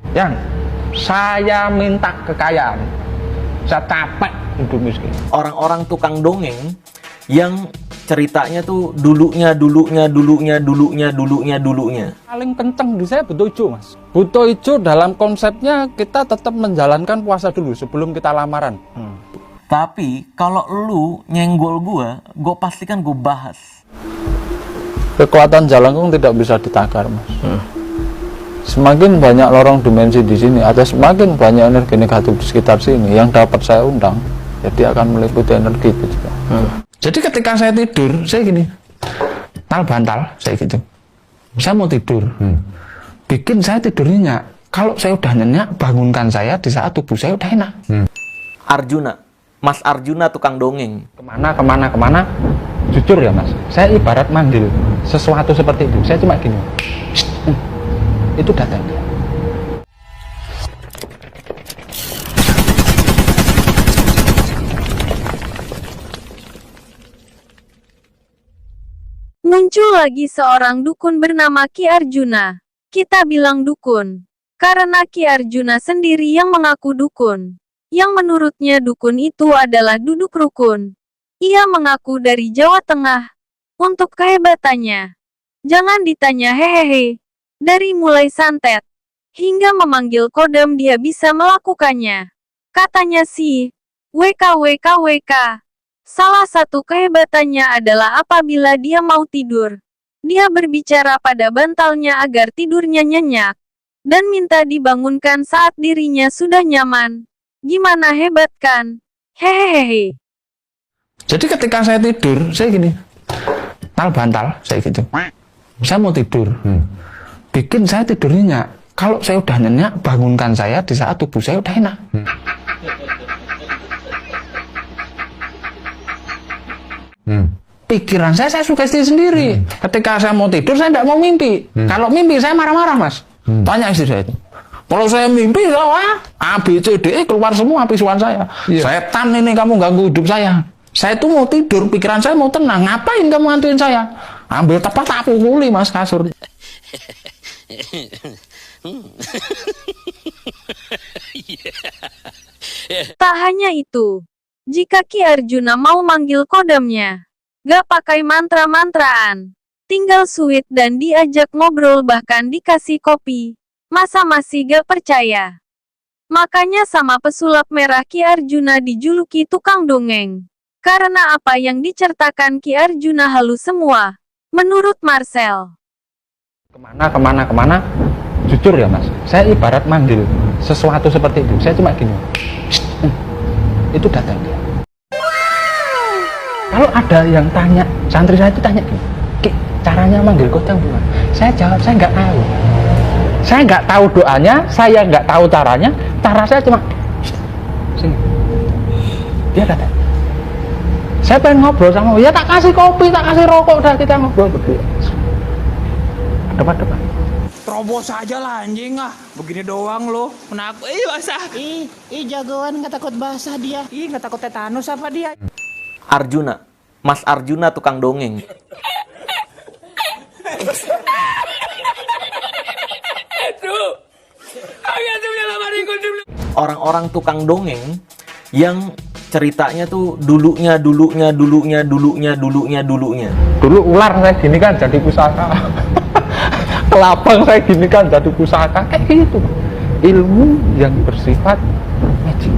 Yang saya minta kekayaan, saya capek hidup miskin. Orang-orang tukang dongeng yang ceritanya tuh dulunya. Paling kenceng di saya butuh ijo, Mas. Butuh ijo dalam konsepnya kita tetap menjalankan puasa dulu sebelum kita lamaran. Tapi kalau lu nyenggol gue pastikan gue bahas. Kekuatan Jalangkung tidak bisa ditakar, Mas. Semakin banyak lorong dimensi di sini, atau semakin banyak energi negatif di sekitar sini yang dapat saya undang, jadi akan meliputi energi itu juga. Jadi ketika saya tidur, saya gini, tal bantal, saya gitu. Saya mau tidur, bikin saya tidur nyenyak. Kalau saya udah nyenyak, bangunkan saya di saat tubuh saya udah enak. Arjuna, Mas Arjuna tukang dongeng. Kemana, jujur ya Mas, saya ibarat manggil sesuatu seperti itu. Saya cuma gini, itu datang dia. Muncul lagi seorang dukun bernama Ki Arjuna. Kita bilang dukun, karena Ki Arjuna sendiri yang mengaku dukun. Yang menurutnya dukun itu adalah duduk rukun. Ia mengaku dari Jawa Tengah. Untuk kehebatannya, jangan ditanya hehehe. Dari mulai santet, hingga memanggil kodam dia bisa melakukannya. Katanya sih, WK. Salah satu kehebatannya adalah apabila dia mau tidur, dia berbicara pada bantalnya agar tidurnya nyenyak, dan minta dibangunkan saat dirinya sudah nyaman. Gimana hebat kan? Hehehe. Jadi ketika saya tidur, saya gini, tal bantal, saya gitu. Saya mau tidur, bikin saya tidur nyenyak. Kalau saya udah nyenyak, bangunkan saya di saat tubuh saya udah enak. Pikiran saya sugesti sendiri. Ketika saya mau tidur, saya tidak mau mimpi. Kalau mimpi, saya marah-marah, Mas. Tanya istri saya itu. Kalau saya mimpi, A, B, C, D, E keluar semua pisuan saya. Setan ini kamu ganggu hidup saya. Saya itu mau tidur, pikiran saya mau tenang. Ngapain kamu ngantuin saya? Ambil tepat, tak pukuli, Mas, kasur. Tak hanya itu, jika Ki Arjuna mau manggil kodamnya, gak pakai mantra-mantraan, tinggal suit dan diajak ngobrol bahkan dikasih kopi, masa masih gak percaya? Makanya sama pesulap merah Ki Arjuna dijuluki tukang dongeng. Karena apa yang diceritakan Ki Arjuna halus semua, menurut Marcel. Kemana, jujur ya Mas, saya ibarat manggil sesuatu seperti itu. Saya cuma gini, itu datang dia. Kalau ada yang tanya, santri saya itu tanya gini, Ki, caranya manggil kodam gimana? Saya jawab, saya nggak tahu. Saya nggak tahu doanya, saya nggak tahu caranya. Cara saya cuma, sini, dia datang. Saya pengen ngobrol sama dia, tak kasih kopi, tak kasih rokok, udah kita ngobrol berdua. Depan. Terobos aja lah anjing ah. Begini doang lo. Menakut. Basah. Jagoan nggak takut basah dia. Nggak takut tetanus apa dia? Arjuna, Mas Arjuna tukang dongeng. Orang-orang tukang dongeng yang ceritanya tuh dulunya. Dulu ular saya gini kan jadi pusaka. Kelabang saya gini kan jadi pusaka. Kayak gitu. Ilmu yang bersifat magic.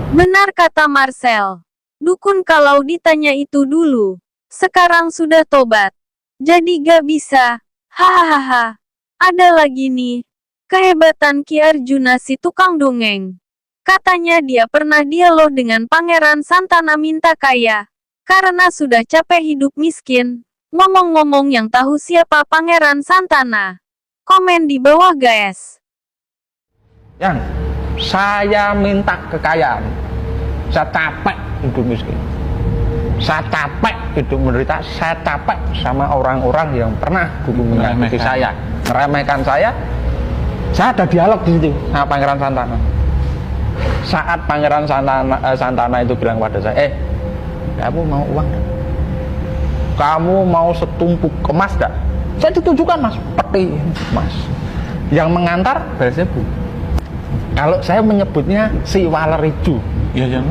Benar kata Marcel. Dukun kalau ditanya itu dulu, sekarang sudah tobat. Jadi gak bisa. Hahaha. Ada lagi nih. Kehebatan Ki Arjuna si tukang dongeng. Katanya dia pernah dialog dengan Pangeran Santana minta kaya. Karena sudah capek hidup miskin. Ngomong-ngomong yang tahu siapa Pangeran Santana. Komen di bawah guys. Yang saya minta kekayaan. Saya capek hidup miskin. Saya capek hidup menderita. Saya capek sama orang-orang yang pernah dulu menyakiti saya, meremehkan saya. Saya ada dialog di situ sama Pangeran Santana. Saat Pangeran Santana itu bilang pada saya, kamu mau uang gak? Kamu mau setumpuk emas gak? Saya ditunjukkan Mas, peti emas. Yang mengantar Belzebub. Kalau saya menyebutnya si waler ijo. Ya, Jan.